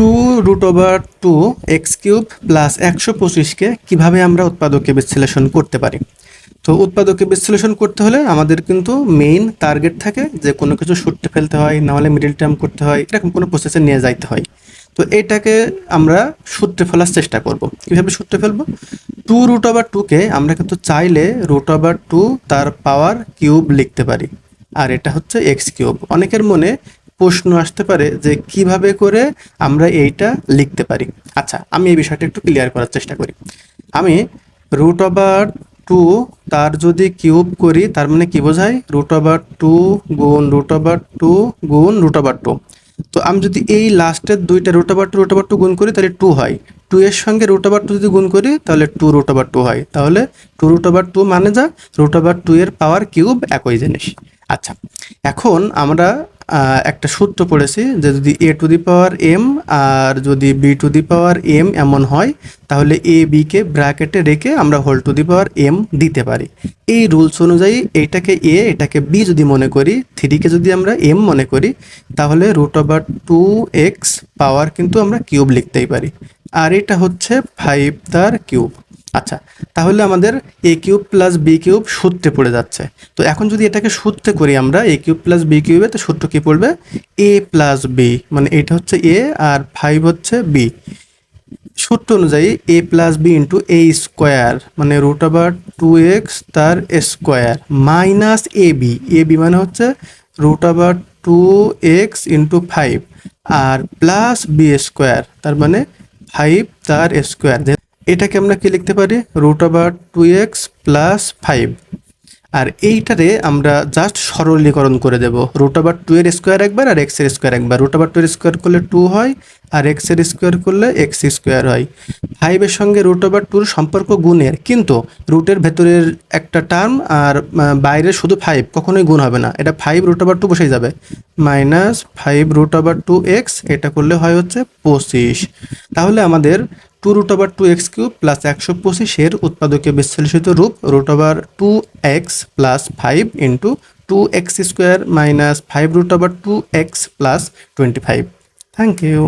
2√2 x³ plus 125কে কিভাবে আমরা উৎপাদকে বিশ্লেষণ করতে পারি। তো উৎপাদকে বিশ্লেষণ করতে হলে আমাদের কিন্তু মেইন টার্গেট থাকে যে কোনো কিছু সূত্রে ফেলতে হয়, নাহলে মিডিল টার্ম করতে হয়, এরকম কোনো প্রসেসে নিয়ে যাইতে হয়। তো এটাকে আমরা সূত্রে ফেলার চেষ্টা করব। কীভাবে সূত্রে ফেলবো? 2√2কে আমরা কিন্তু চাইলে √2 তার পাওয়ার কিউব লিখতে পারি, আর এটা হচ্ছে x³। অনেকের মনে প্রশ্ন আসতে পারে যে কিভাবে করে আমরা এইটা লিখতে পারি। আচ্ছা, আমি এই বিষয়টা একটু ক্লিয়ার করার চেষ্টা করি। আমি √2 তার যদি কিউব করি তার মানে কি বোঝায়? √2 গুণ √2 গুণ √2। তো আমি যদি এই লাস্টের দুইটা √2 গুণ করি তাহলে 2 হয়। 2 এর সঙ্গে √2 যদি গুণ করি তাহলে 2√2 হয়। তাহলে 2√2 মানে যা, √2 এর পাওয়ার কিউব একই জিনিস। আচ্ছা, এখন আমরা একটা সূত্র পড়েছি যে যদি a⁴m আর যদি b⁴m এমন হয় তাহলে a bকে ব্র্যাকেটে রেখে আমরা m দিতে পারি। এই রুলস অনুযায়ী এইটাকে a এটাকে b যদি মনে করি, 3কে যদি আমরা m মনে করি, তাহলে √2x পাওয়ার কিন্তু আমরা কিউব লিখতেই পারি। আর এটা হচ্ছে 5 তার কিউব। আচ্ছা, তাহলে আমাদের a³ প্লাস b³ সূত্রে পড়ে যাচ্ছে। তো এখন যদি এটাকে সূত্রে করি আমরা a³ প্লাস b³ তো সূত্র কি পড়বে? a প্লাস b, মানে এটা হচ্ছে a আর 5 হচ্ছে b। সূত্র অনুযায়ী a plus b into a square মানে √2x তার স্কোয়ার মাইনাস ab মানে হচ্ছে √2x ইন্টু 5 আর প্লাস b স্কোয়ার তার মানে 5 তার স্কোয়ার। এটাকে আমরা কি লিখতে পারি? √2x plus 5। আর এইটারে আমরা জাস্ট সরলীকরণ করে দেব। √2 এর স্কোয়ার একবার আর x এর স্কোয়ার একবার। √2 এর স্কোয়ার করলে 2 হয় আর x এর স্কোয়ার করলে x স্কোয়ার হয়। 5 এর সঙ্গে √2 সম্পর্ক গুণের, কিন্তু রুটের ভেতরের একটা টার্ম আর বাইরে শুধু 5 কখনোই গুণ হবে না, এটা 5√2 বসে যাবে। মাইনাস 5√2x, এটা করলে হয় হচ্ছে 25। তাহলে আমাদের 2√2x³ প্লাস 125 এর উৎপাদকে বিশ্লেষিত রূপ √2x plus 5 into 2x² minus 5√2x plus 25। Thank you.